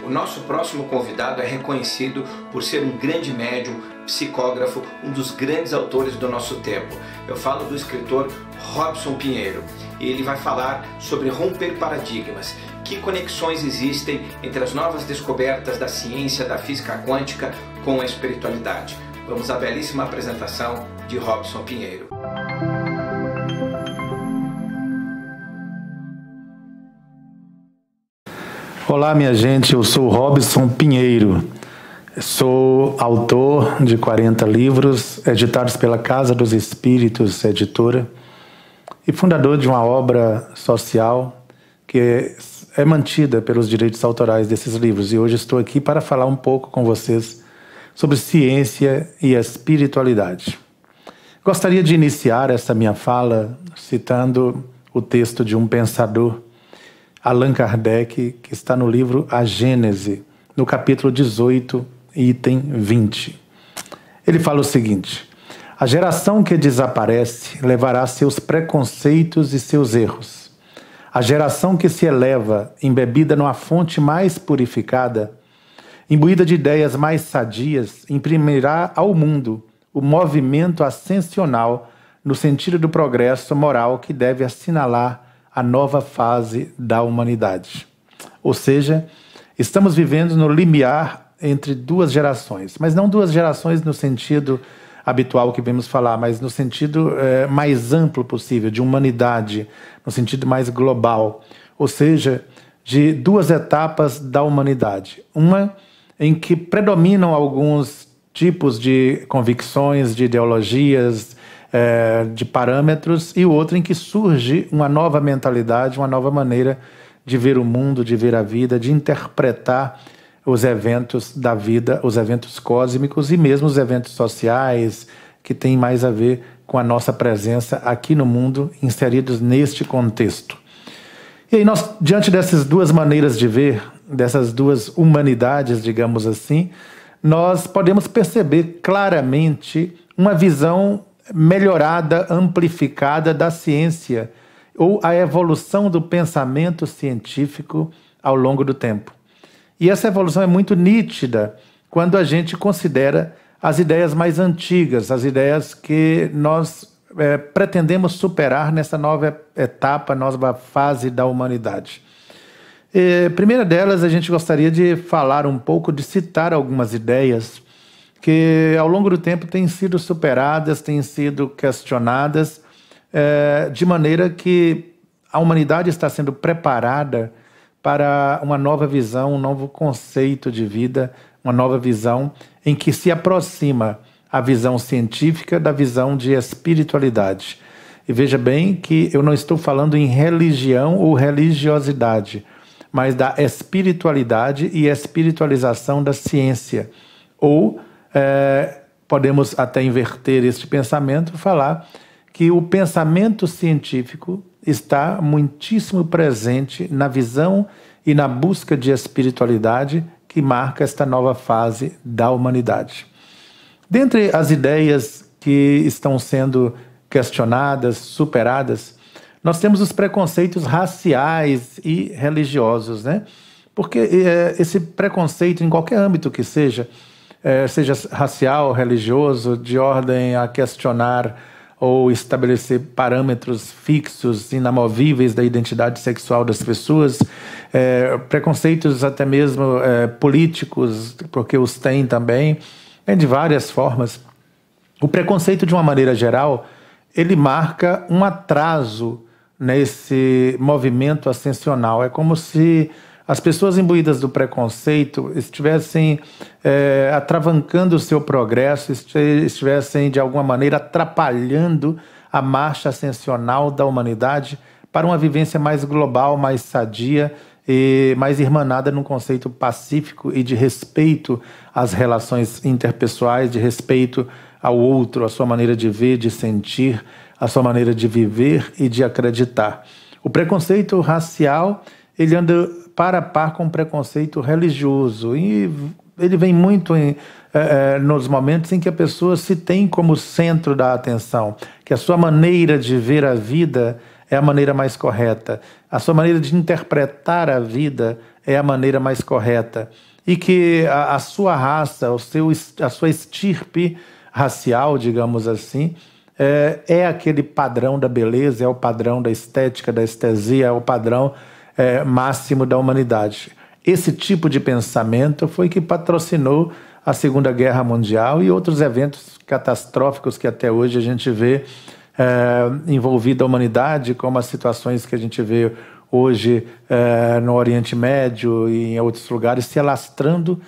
O nosso próximo convidado é reconhecido por ser um grande médium, psicógrafo, um dos grandes autores do nosso tempo. Eu falo do escritor Robson Pinheiro. E ele vai falar sobre romper paradigmas. Que conexões existem entre as novas descobertas da ciência da física quântica com a espiritualidade? Vamos à belíssima apresentação de Robson Pinheiro. Olá, minha gente, eu sou Robson Pinheiro. Sou autor de 40 livros, editados pela Casa dos Espíritos Editora, e fundador de uma obra social que é mantida pelos direitos autorais desses livros. E hoje estou aqui para falar um pouco com vocês sobre ciência e espiritualidade. Gostaria de iniciar essa minha fala citando o texto de um pensador, Allan Kardec, que está no livro A Gênese, no capítulo 18, item 20. Ele fala o seguinte: a geração que desaparece levará seus preconceitos e seus erros. A geração que se eleva, embebida numa fonte mais purificada, imbuída de ideias mais sadias, imprimirá ao mundo o movimento ascensional no sentido do progresso moral que deve assinalar a nova fase da humanidade. Ou seja, estamos vivendo no limiar entre duas gerações, mas não duas gerações no sentido habitual que vemos falar, mas no sentido mais amplo possível, de humanidade, no sentido mais global, ou seja, de duas etapas da humanidade. Uma em que predominam alguns tipos de convicções, de ideologias, de parâmetros, e outra em que surge uma nova mentalidade, uma nova maneira de ver o mundo, de ver a vida, de interpretar os eventos da vida, os eventos cósmicos e mesmo os eventos sociais que têm mais a ver com a nossa presença aqui no mundo, inseridos neste contexto. E aí nós, diante dessas duas maneiras de ver, dessas duas humanidades, digamos assim, nós podemos perceber claramente uma visão melhorada, amplificada da ciência, ou a evolução do pensamento científico ao longo do tempo. E essa evolução é muito nítida quando a gente considera as ideias mais antigas, as ideias que nós pretendemos superar nessa nova etapa, nova fase da humanidade. Primeira delas, a gente gostaria de falar um pouco, de citar algumas ideias que ao longo do tempo têm sido superadas, têm sido questionadas, de maneira que a humanidade está sendo preparada para uma nova visão, um novo conceito de vida, uma nova visão em que se aproxima a visão científica da visão de espiritualidade. E veja bem que eu não estou falando em religião ou religiosidade, mas da espiritualidade e espiritualização da ciência. Ou podemos até inverter este pensamento, falar que o pensamento científico está muitíssimo presente na visão e na busca de espiritualidade que marca esta nova fase da humanidade. Dentre as ideias que estão sendo questionadas, superadas, nós temos os preconceitos raciais e religiosos, né? Porque esse preconceito, em qualquer âmbito que seja racial, religioso, de ordem a questionar ou estabelecer parâmetros fixos, inamovíveis da identidade sexual das pessoas, preconceitos até mesmo políticos, porque os tem também, de várias formas. O preconceito, de uma maneira geral, ele marca um atraso nesse movimento ascensional. É como se as pessoas imbuídas do preconceito estivessem atravancando o seu progresso, estivessem de alguma maneira atrapalhando a marcha ascensional da humanidade para uma vivência mais global, mais sadia e mais irmanada num conceito pacífico e de respeito às relações interpessoais, de respeito ao outro, à sua maneira de ver, de sentir, à sua maneira de viver e de acreditar. O preconceito racial, ele anda par a par com o preconceito religioso, e ele vem muito nos momentos em que a pessoa se tem como centro da atenção, que a sua maneira de ver a vida é a maneira mais correta, a sua maneira de interpretar a vida é a maneira mais correta, e que a sua raça, a sua estirpe racial, digamos assim, é aquele padrão da beleza, é o padrão da estética, da estesia, é o padrão máximo da humanidade. Esse tipo de pensamento foi que patrocinou a Segunda Guerra Mundial e outros eventos catastróficos que até hoje a gente vê envolvida a humanidade, como as situações que a gente vê hoje no Oriente Médio e em outros lugares se alastrando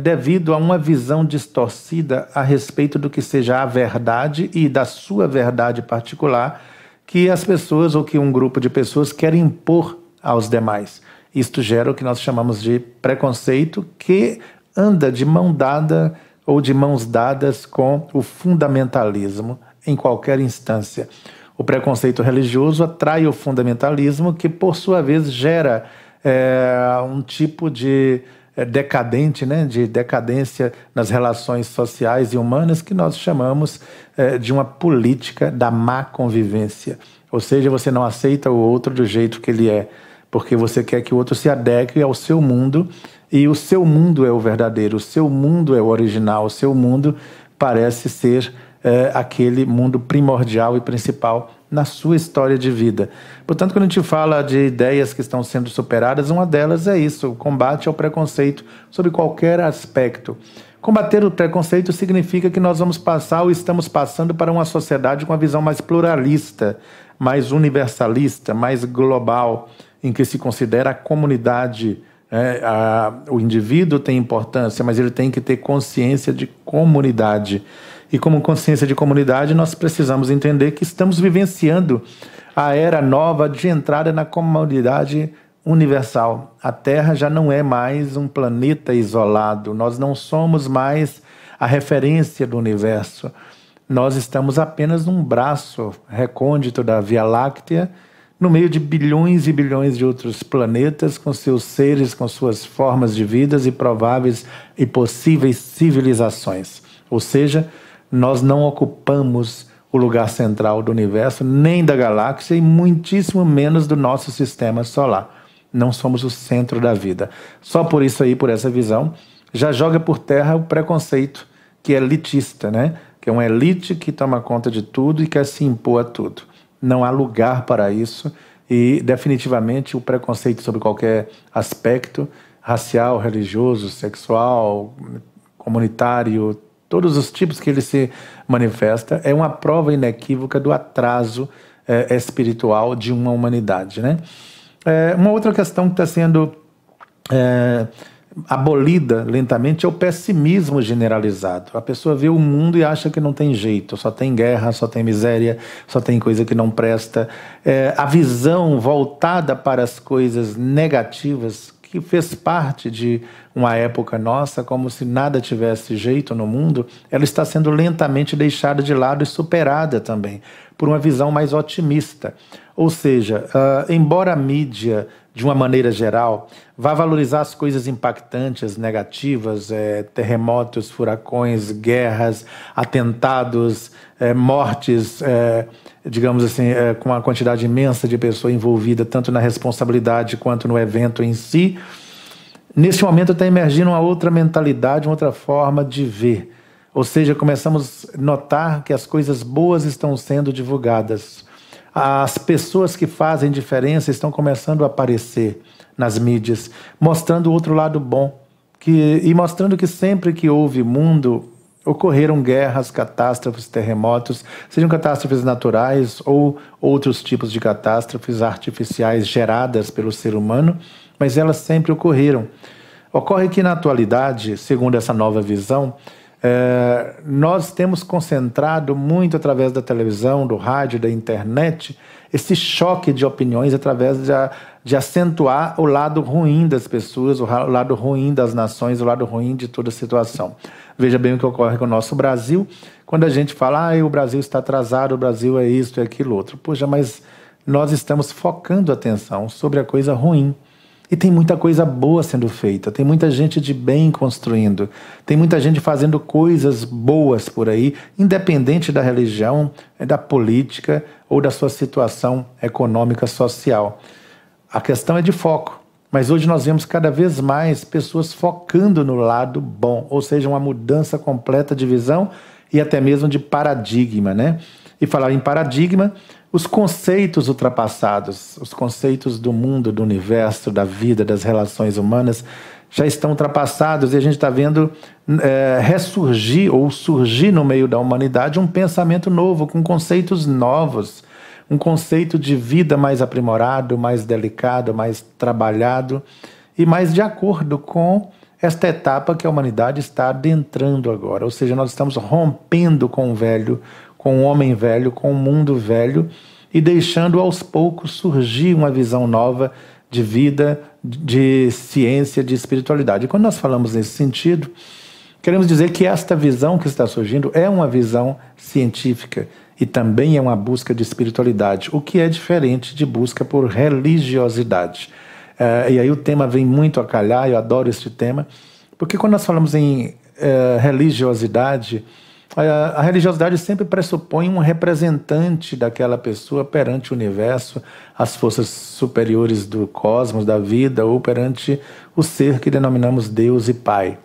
devido a uma visão distorcida a respeito do que seja a verdade e da sua verdade particular que as pessoas ou que um grupo de pessoas querem impor aos demais. Isto gera o que nós chamamos de preconceito, que anda de mão dada ou de mãos dadas com o fundamentalismo em qualquer instância. O preconceito religioso atrai o fundamentalismo, que por sua vez gera um tipo de decadente, né, de decadência nas relações sociais e humanas que nós chamamos de uma política da má convivência. Ou seja, você não aceita o outro do jeito que ele é, porque você quer que o outro se adeque ao seu mundo, e o seu mundo é o verdadeiro, o seu mundo é o original, o seu mundo parece ser aquele mundo primordial e principal na sua história de vida. Portanto, quando a gente fala de ideias que estão sendo superadas, uma delas é isso, o combate ao preconceito sobre qualquer aspecto. Combater o preconceito significa que nós vamos passar ou estamos passando para uma sociedade com uma visão mais pluralista, mais universalista, mais global, em que se considera a comunidade. O indivíduo tem importância, mas ele tem que ter consciência de comunidade. E como consciência de comunidade, nós precisamos entender que estamos vivenciando a era nova de entrada na comunidade universal. A Terra já não é mais um planeta isolado, nós não somos mais a referência do universo. Nós estamos apenas num braço recôndito da Via Láctea, no meio de bilhões e bilhões de outros planetas, com seus seres, com suas formas de vidas e prováveis e possíveis civilizações. Ou seja, nós não ocupamos o lugar central do universo, nem da galáxia e muitíssimo menos do nosso sistema solar. Não somos o centro da vida. Só por isso aí, por essa visão, já joga por terra o preconceito que é elitista, né? Que é uma elite que toma conta de tudo e quer se impor a tudo. Não há lugar para isso e definitivamente o preconceito sobre qualquer aspecto racial, religioso, sexual, comunitário, todos os tipos que ele se manifesta, é uma prova inequívoca do atraso espiritual de uma humanidade, né? Uma outra questão que está sendo abolida lentamente é o pessimismo generalizado. A pessoa vê o mundo e acha que não tem jeito, só tem guerra, só tem miséria, só tem coisa que não presta. A visão voltada para as coisas negativas, que fez parte de uma época nossa, como se nada tivesse jeito no mundo, ela está sendo lentamente deixada de lado e superada também por uma visão mais otimista. Ou seja, embora a mídia, de uma maneira geral, vá valorizar as coisas impactantes, negativas, terremotos, furacões, guerras, atentados, mortes, digamos assim, com uma quantidade imensa de pessoas envolvidas, tanto na responsabilidade quanto no evento em si, neste momento está emergindo uma outra mentalidade, uma outra forma de ver. Ou seja, começamos a notar que as coisas boas estão sendo divulgadas. As pessoas que fazem diferença estão começando a aparecer nas mídias, mostrando o outro lado bom, e mostrando que sempre que houve mundo, ocorreram guerras, catástrofes, terremotos, sejam catástrofes naturais ou outros tipos de catástrofes artificiais geradas pelo ser humano, mas elas sempre ocorreram. Ocorre que na atualidade, segundo essa nova visão, nós temos concentrado muito através da televisão, do rádio, da internet, esse choque de opiniões através de acentuar o lado ruim das pessoas, o lado ruim das nações, o lado ruim de toda a situação. Veja bem o que ocorre com o nosso Brasil, quando a gente fala, o Brasil está atrasado, o Brasil é isso, é aquilo outro. Poxa, mas nós estamos focando a atenção sobre a coisa ruim. E tem muita coisa boa sendo feita, tem muita gente de bem construindo, tem muita gente fazendo coisas boas por aí, independente da religião, da política ou da sua situação econômica, social. A questão é de foco. Mas hoje nós vemos cada vez mais pessoas focando no lado bom, ou seja, uma mudança completa de visão e até mesmo de paradigma, né? E falar em paradigma, os conceitos ultrapassados, os conceitos do mundo, do universo, da vida, das relações humanas, já estão ultrapassados e a gente está vendo ressurgir ou surgir no meio da humanidade um pensamento novo, com conceitos novos, um conceito de vida mais aprimorado, mais delicado, mais trabalhado e mais de acordo com esta etapa que a humanidade está adentrando agora. Ou seja, nós estamos rompendo com o velho, com o homem velho, com o mundo velho e deixando aos poucos surgir uma visão nova de vida, de ciência, de espiritualidade. E quando nós falamos nesse sentido, queremos dizer que esta visão que está surgindo é uma visão científica e também é uma busca de espiritualidade, o que é diferente de busca por religiosidade. E aí o tema vem muito a calhar, eu adoro este tema, porque quando nós falamos em religiosidade, a religiosidade sempre pressupõe um representante daquela pessoa perante o universo, as forças superiores do cosmos, da vida, ou perante o ser que denominamos Deus e Pai.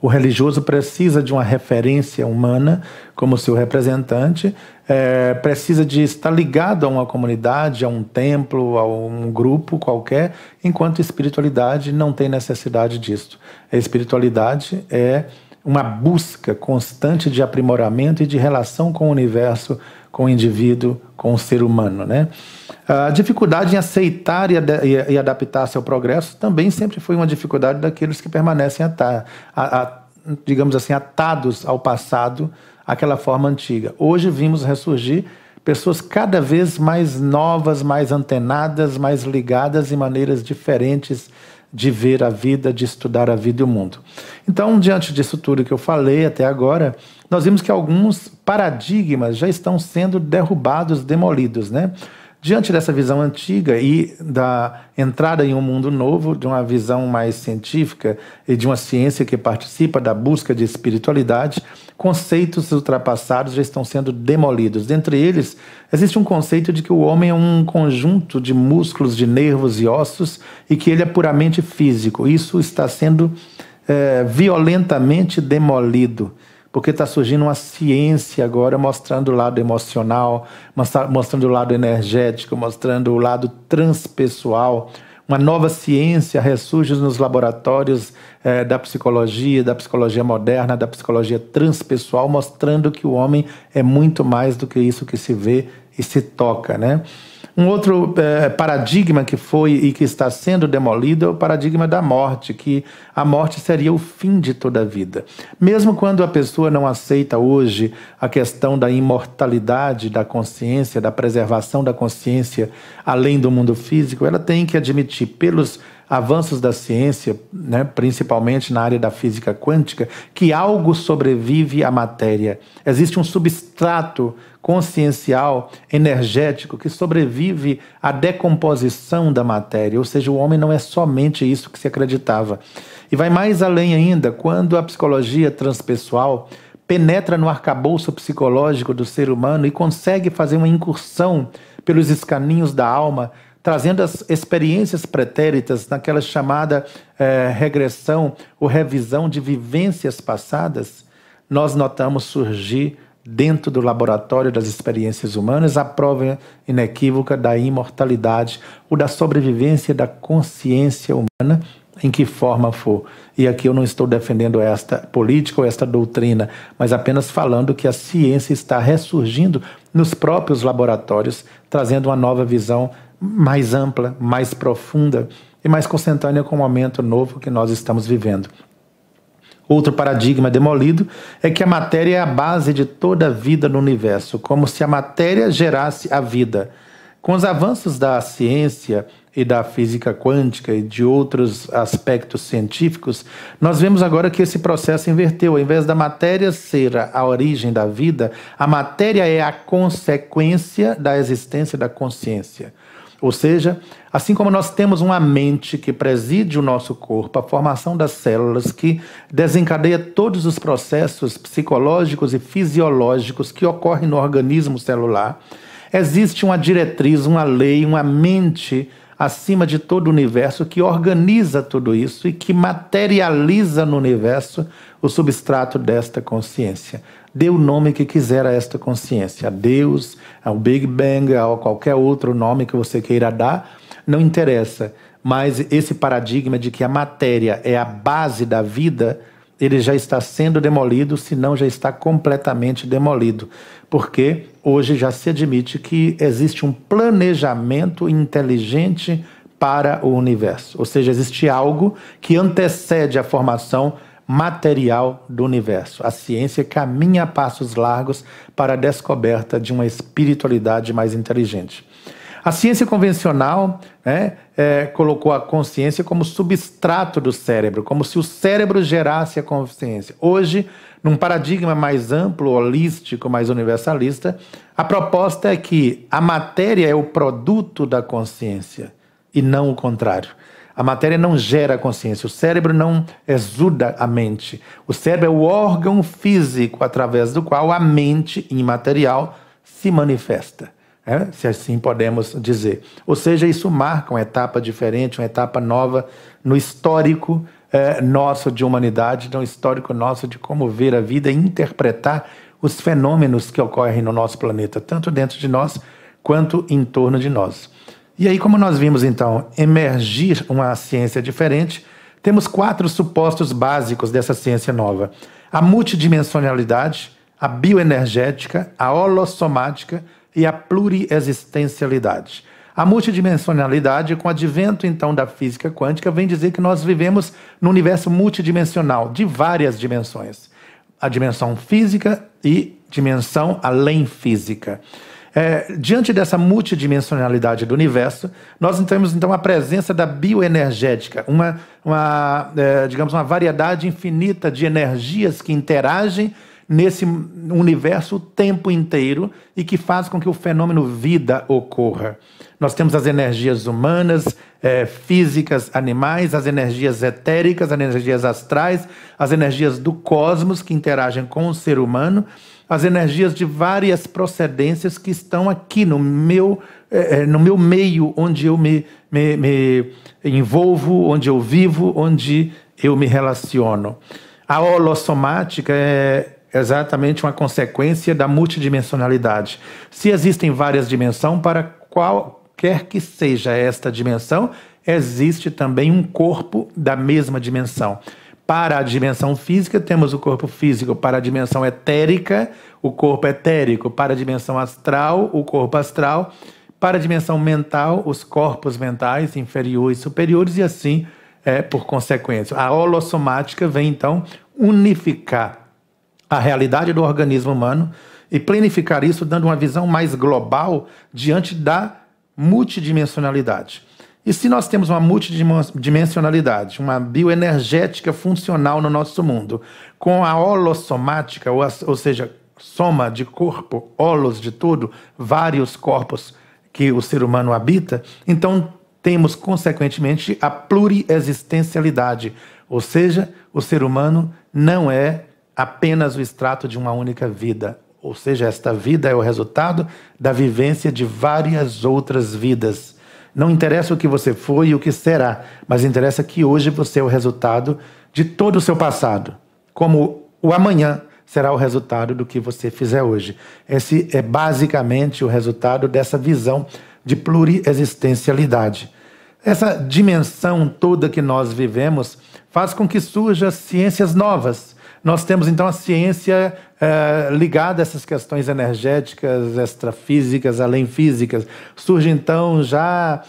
O religioso precisa de uma referência humana como seu representante, precisa de estar ligado a uma comunidade, a um templo, a um grupo qualquer, enquanto a espiritualidade não tem necessidade disso. A espiritualidade é uma busca constante de aprimoramento e de relação com o universo, com o indivíduo, com o ser humano, né? A dificuldade em aceitar e adaptar-se ao progresso também sempre foi uma dificuldade daqueles que permanecem, digamos assim, atados ao passado, àquela forma antiga. Hoje vimos ressurgir pessoas cada vez mais novas, mais antenadas, mais ligadas em maneiras diferentes de ver a vida, de estudar a vida e o mundo. Então, diante disso tudo que eu falei até agora, nós vimos que alguns paradigmas já estão sendo derrubados, demolidos, né? Diante dessa visão antiga e da entrada em um mundo novo, de uma visão mais científica e de uma ciência que participa da busca de espiritualidade, conceitos ultrapassados já estão sendo demolidos. Dentre eles, existe um conceito de que o homem é um conjunto de músculos, de nervos e ossos e que ele é puramente físico. Isso está sendo violentamente demolido, porque está surgindo uma ciência agora mostrando o lado emocional, mostrando o lado energético, mostrando o lado transpessoal. Uma nova ciência ressurge nos laboratórios da psicologia moderna, da psicologia transpessoal, mostrando que o homem é muito mais do que isso que se vê e se toca, né? Um outro paradigma que foi e que está sendo demolido é o paradigma da morte, que a morte seria o fim de toda a vida. Mesmo quando a pessoa não aceita hoje a questão da imortalidade da consciência, da preservação da consciência além do mundo físico, ela tem que admitir pelos avanços da ciência, né, principalmente na área da física quântica, que algo sobrevive à matéria. Existe um substrato consciencial, energético, que sobrevive à decomposição da matéria, ou seja, o homem não é somente isso que se acreditava. E vai mais além ainda, quando a psicologia transpessoal penetra no arcabouço psicológico do ser humano e consegue fazer uma incursão pelos escaninhos da alma, trazendo as experiências pretéritas naquela chamada regressão ou revisão de vivências passadas, nós notamos surgir dentro do laboratório das experiências humanas a prova inequívoca da imortalidade ou da sobrevivência da consciência humana, em que forma for. E aqui eu não estou defendendo esta política ou esta doutrina, mas apenas falando que a ciência está ressurgindo nos próprios laboratórios, trazendo uma nova visão mais ampla, mais profunda e mais consentânea com o momento novo que nós estamos vivendo. Outro paradigma demolido é que a matéria é a base de toda a vida no universo, como se a matéria gerasse a vida. Com os avanços da ciência e da física quântica e de outros aspectos científicos, nós vemos agora que esse processo inverteu. Ao invés da matéria ser a origem da vida, a matéria é a consequência da existência da consciência. Ou seja, assim como nós temos uma mente que preside o nosso corpo, a formação das células que desencadeia todos os processos psicológicos e fisiológicos que ocorrem no organismo celular, existe uma diretriz, uma lei, uma mente acima de todo o universo, que organiza tudo isso e que materializa no universo o substrato desta consciência. Dê o nome que quiser a esta consciência, a Deus, ao Big Bang, a qualquer outro nome que você queira dar, não interessa. Mas esse paradigma de que a matéria é a base da vida, ele já está sendo demolido, se não já está completamente demolido. Porque hoje já se admite que existe um planejamento inteligente para o universo. Ou seja, existe algo que antecede a formação material do universo. A ciência caminha a passos largos para a descoberta de uma espiritualidade mais inteligente. A ciência convencional colocou a consciência como substrato do cérebro, como se o cérebro gerasse a consciência. Hoje, num paradigma mais amplo, holístico, mais universalista, a proposta é que a matéria é o produto da consciência e não o contrário. A matéria não gera a consciência, o cérebro não exuda a mente. O cérebro é o órgão físico através do qual a mente imaterial se manifesta. Se assim podemos dizer. Ou seja, isso marca uma etapa diferente, uma etapa nova no histórico nosso de humanidade, no histórico nosso de como ver a vida e interpretar os fenômenos que ocorrem no nosso planeta, tanto dentro de nós quanto em torno de nós. E aí, como nós vimos então emergir uma ciência diferente, temos 4 supostos básicos dessa ciência nova: a multidimensionalidade, a bioenergética, a holossomática e a pluriexistencialidade. A multidimensionalidade, com o advento então da física quântica, vem dizer que nós vivemos num universo multidimensional, de várias dimensões. A dimensão física e dimensão além física. Diante dessa multidimensionalidade do universo, nós temos então a presença da bioenergética, digamos, uma variedade infinita de energias que interagem nesse universo o tempo inteiro e que faz com que o fenômeno vida ocorra. Nós temos as energias humanas, físicas, animais, as energias etéricas, as energias astrais, as energias do cosmos que interagem com o ser humano, as energias de várias procedências que estão aqui no meu meio, onde eu me envolvo, onde eu vivo, onde eu me relaciono. A holossomática é exatamente uma consequência da multidimensionalidade. Se existem várias dimensões, para qualquer que seja esta dimensão, existe também um corpo da mesma dimensão. Para a dimensão física, temos o corpo físico. Para a dimensão etérica, o corpo etérico. Para a dimensão astral, o corpo astral. Para a dimensão mental, os corpos mentais, inferiores e superiores, e assim por consequência. A holossomática vem, então, unificar a realidade do organismo humano e planificar isso, dando uma visão mais global diante da multidimensionalidade. E se nós temos uma multidimensionalidade, uma bioenergética funcional no nosso mundo, com a holossomática, ou seja, soma de corpo, holos de tudo, vários corpos que o ser humano habita, então temos, consequentemente, a pluriexistencialidade, ou seja, o ser humano não é apenas o extrato de uma única vida, ou seja, esta vida é o resultado da vivência de várias outras vidas. Não interessa o que você foi e o que será, mas interessa que hoje você é o resultado de todo o seu passado, como o amanhã será o resultado do que você fizer hoje. Esse é basicamente o resultado dessa visão de pluriexistencialidade. Essa dimensão toda que nós vivemos faz com que surjam ciências novas. Nós temos, então, a ciência ligada a essas questões energéticas, extrafísicas, além físicas. Surge, então, já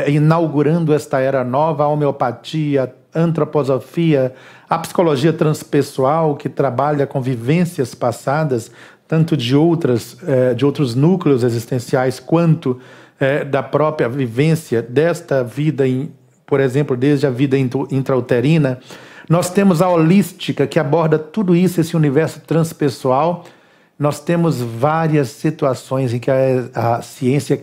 inaugurando esta era nova, a homeopatia, a antroposofia, a psicologia transpessoal, que trabalha com vivências passadas, tanto de outros núcleos existenciais, quanto da própria vivência desta vida, por exemplo, desde a vida intrauterina. Nós temos a holística, que aborda tudo isso, esse universo transpessoal, nós temos várias situações em que a ciência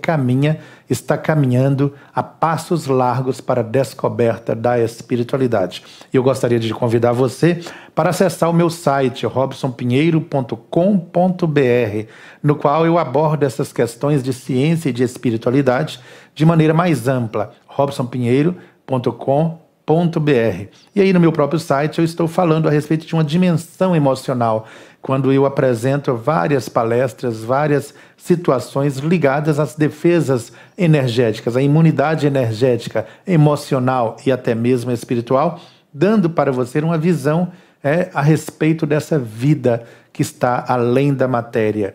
está caminhando a passos largos para a descoberta da espiritualidade. Eu gostaria de convidar você para acessar o meu site, robsonpinheiro.com.br, no qual eu abordo essas questões de ciência e de espiritualidade de maneira mais ampla, robsonpinheiro.com.br. E aí no meu próprio site eu estou falando a respeito de uma dimensão emocional, quando eu apresento várias palestras, várias situações ligadas às defesas energéticas, à imunidade energética, emocional e até mesmo espiritual, dando para você uma visão a respeito dessa vida que está além da matéria.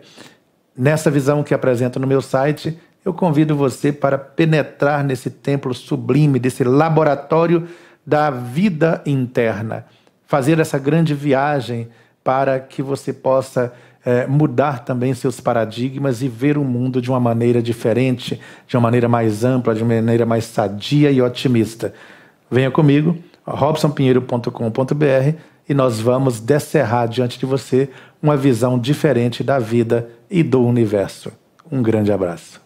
Nessa visão que apresento no meu site, eu convido você para penetrar nesse templo sublime, desse laboratório da vida interna, fazer essa grande viagem para que você possa mudar também seus paradigmas e ver o mundo de uma maneira diferente, de uma maneira mais ampla, de uma maneira mais sadia e otimista. Venha comigo, robsonpinheiro.com.br, e nós vamos descerrar diante de você uma visão diferente da vida e do universo. Um grande abraço.